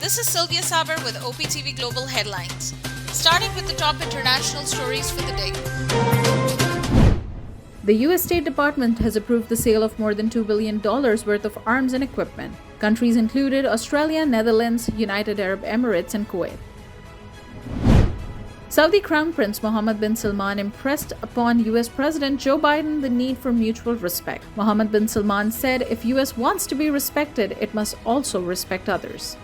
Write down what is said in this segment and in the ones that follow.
This is Sylvia Saber with Optv Global Headlines. Starting with the top international stories for the day. The U.S. State Department has approved the sale of more than $2 billion worth of arms and equipment. Countries included Australia, Netherlands, United Arab Emirates, and Kuwait. Saudi Crown Prince Mohammed bin Salman impressed upon U.S. President Joe Biden the need for mutual respect. Mohammed bin Salman said, "If U.S. wants to be respected, it must also respect others."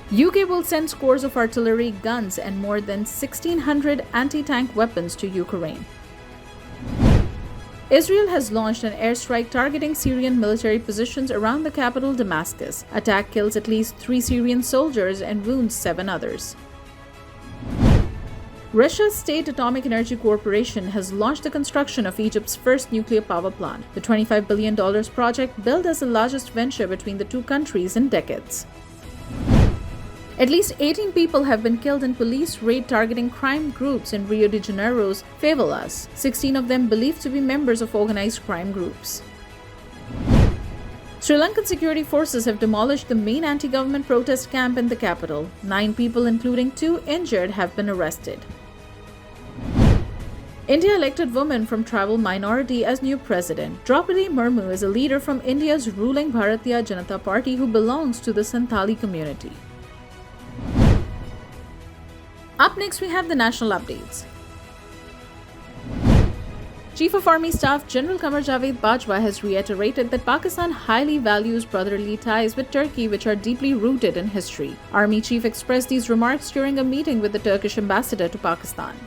UK will send scores of artillery, guns, and more than 1,600 anti-tank weapons to Ukraine. Israel has launched an airstrike targeting Syrian military positions around the capital Damascus. Attack kills at least 3 Syrian soldiers and wounds 7 others. Russia's State Atomic Energy Corporation has launched the construction of Egypt's first nuclear power plant. The $25 billion project, billed as the largest venture between the two countries in decades. At least 18 people have been killed in police raid targeting crime groups in Rio de Janeiro's favelas, 16 of them believed to be members of organized crime groups. Sri Lankan security forces have demolished the main anti-government protest camp in the capital. 9 people, including 2 injured, have been arrested. India elected woman from tribal minority as new president. Draupadi Murmu is a leader from India's ruling Bharatiya Janata Party who belongs to the Santali community. Up next, we have the national updates. Chief of Army Staff General Qamar Javed Bajwa has reiterated that Pakistan highly values brotherly ties with Turkey, which are deeply rooted in history. Army Chief expressed these remarks during a meeting with the Turkish ambassador to Pakistan.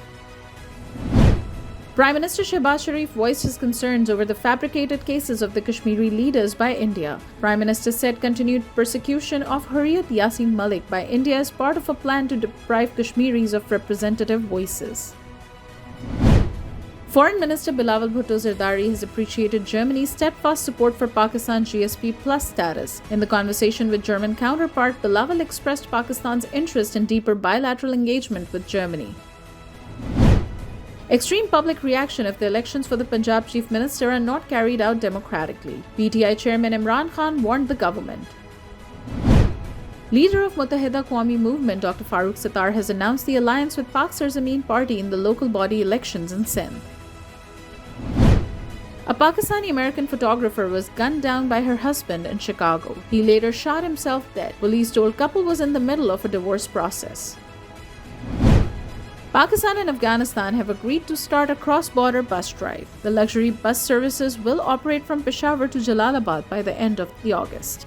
Prime Minister Shehbaz Sharif voiced his concerns over the fabricated cases of the Kashmiri leaders by India. Prime Minister said continued persecution of Hurriyat Yasin Malik by India is part of a plan to deprive Kashmiris of representative voices. Foreign Minister Bilawal Bhutto Zardari has appreciated Germany's steadfast support for Pakistan's GSP Plus status. In the conversation with German counterpart, Bilawal expressed Pakistan's interest in deeper bilateral engagement with Germany. Extreme public reaction if the elections for the Punjab Chief Minister are not carried out democratically. PTI Chairman Imran Khan warned the government. Leader of Muttahida Qawmi Movement Dr. Farooq Sattar has announced the alliance with Pak Sarzameen Party in the local body elections in Sindh. A Pakistani-American photographer was gunned down by her husband in Chicago. He later shot himself dead. Police told couple was in the middle of a divorce process. Pakistan and Afghanistan have agreed to start a cross-border bus drive. The luxury bus services will operate from Peshawar to Jalalabad by the end of August.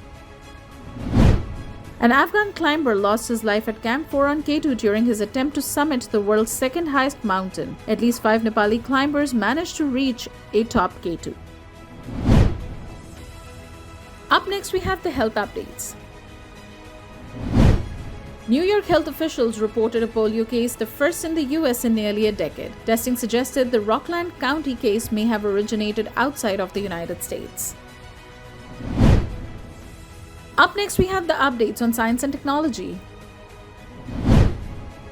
An Afghan climber lost his life at Camp 4 on K2 during his attempt to summit the world's second highest mountain. At least 5 Nepali climbers managed to reach atop K2. Up next, we have the health updates. New York health officials reported a polio case, the first in the U.S. in nearly a decade. Testing suggested the Rockland County case may have originated outside of the United States. Up next, we have the updates on science and technology.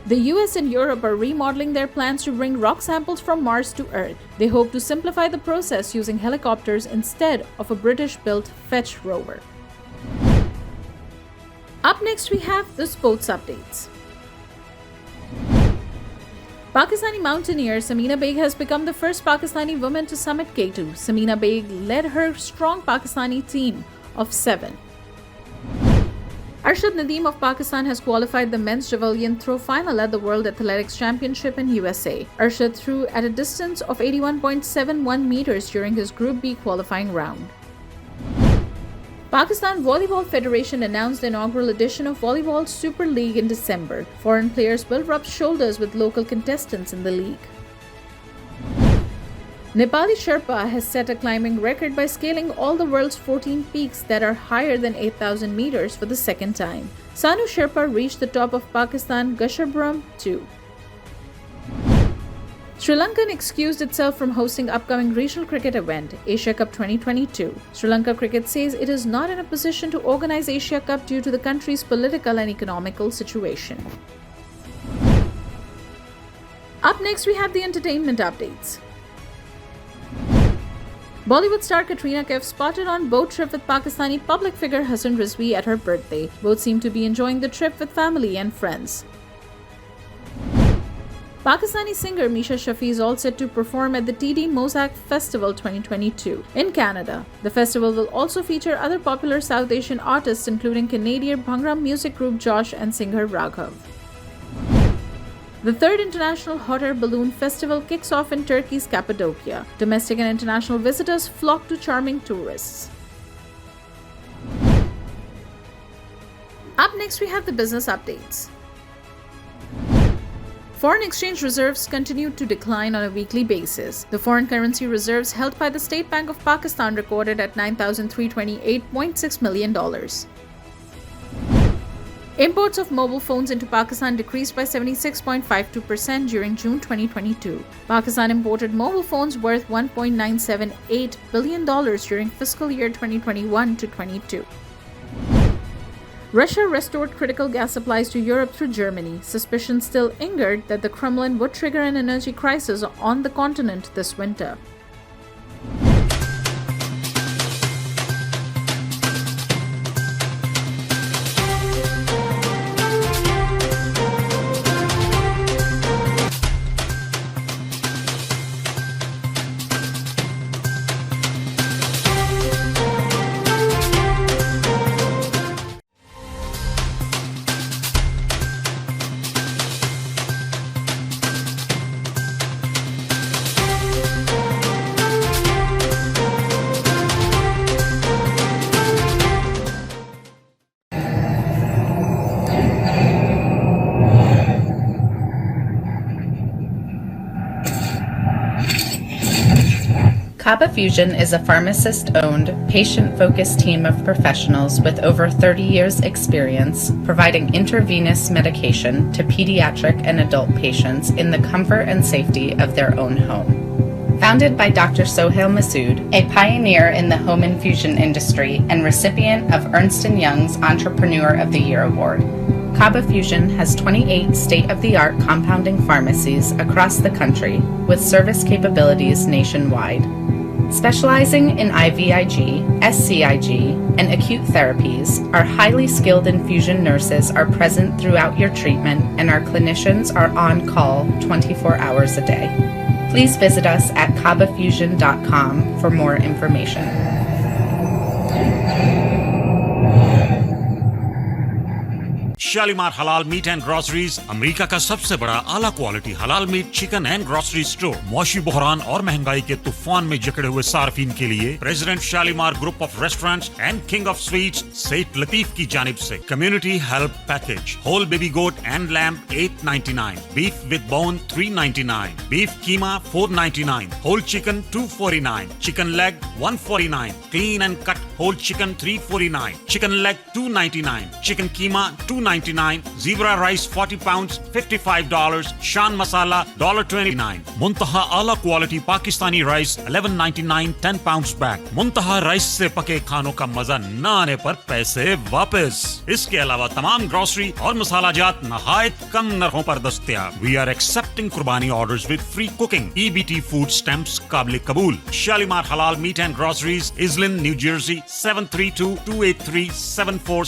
The US and Europe are remodeling their plans to bring rock samples from Mars to Earth. They hope to simplify the process using helicopters instead of a British-built Fetch rover. Up next, we have the sports updates. Pakistani mountaineer Samina Baig has become the first Pakistani woman to summit K2. Samina Baig led her strong Pakistani team of 7. Arshad Nadeem of Pakistan has qualified the men's javelin throw final at the World Athletics Championship in USA. Arshad threw at a distance of 81.71 meters during his Group B qualifying round. Pakistan Volleyball Federation announced the inaugural edition of Volleyball Super League in December. Foreign players will rub shoulders with local contestants in the league. Nepali Sherpa has set a climbing record by scaling all the world's 14 peaks that are higher than 8,000 meters for the second time. Sanu Sherpa reached the top of Pakistan Gasherbrum 2. Sri Lanka excused itself from hosting upcoming regional cricket event, Asia Cup 2022. Sri Lanka Cricket says it is not in a position to organize Asia Cup due to the country's political and economical situation. Up next, we have the entertainment updates. Bollywood star Katrina Kaif spotted on boat trip with Pakistani public figure Hassan Rizvi at her birthday. Both seem to be enjoying the trip with family and friends. Pakistani singer Misha Shafi is all set to perform at the TD Mosaic Festival 2022 in Canada. The festival will also feature other popular South Asian artists including Canadian Bhangra music group Josh and singer Raghav. The third International Hot Air Balloon Festival kicks off in Turkey's Cappadocia. Domestic and international visitors flock to charming tourists. Up next, we have the business updates. Foreign exchange reserves continued to decline on a weekly basis. The foreign currency reserves held by the State Bank of Pakistan recorded at $9,328.6 million. Imports of mobile phones into Pakistan decreased by 76.52% during June 2022. Pakistan imported mobile phones worth $1.978 billion during fiscal year 2021-22. Russia restored critical gas supplies to Europe through Germany. Suspicion still lingered that the Kremlin would trigger an energy crisis on the continent this winter. Kaba Fusion is a pharmacist-owned, patient-focused team of professionals with over 30 years' experience providing intravenous medication to pediatric and adult patients in the comfort and safety of their own home. Founded by Dr. Sohail Masood, a pioneer in the home infusion industry and recipient of Ernst & Young's Entrepreneur of the Year Award, Kaba Fusion has 28 state-of-the-art compounding pharmacies across the country with service capabilities nationwide. Specializing in IVIG, SCIG, and acute therapies, our highly skilled infusion nurses are present throughout your treatment and our clinicians are on call 24 hours a day. Please visit us at kabafusion.com for more information. Shalimar हलाल meat and groceries America का सबसे बड़ा आला quality हलाल meat chicken and grocery store. मौशी बहरान और महंगाई के तूफान में जकड़े हुए सार्फिन के लिए president Shalimar group of restaurants and king of sweets Seth Latif की जानिब से community help package. Whole baby goat and lamb $8.99, beef with bone $3.99, beef keema $4.99, whole chicken $2.49, chicken leg $1.49, clean and cut whole chicken $3.49, chicken leg $2.99, chicken keema $2.99, zebra rice 40 pounds $55, shan masala $1.29, Muntaha आला quality Pakistani rice $11.99 10 pounds bag. मुंतहा rice से पके खानों का मजा न आने पर पैसे वापस। इसके अलावा तमाम ग्रोसरी और मसाला जात नहायत कम नरखों पर दस्तयाब। We are accepting कुर्बानी orders with free cooking. EBT food stamps काबिल कबूल। शालीमार हलाल meat and groceries, Iselin, New Jersey 732-283-7474।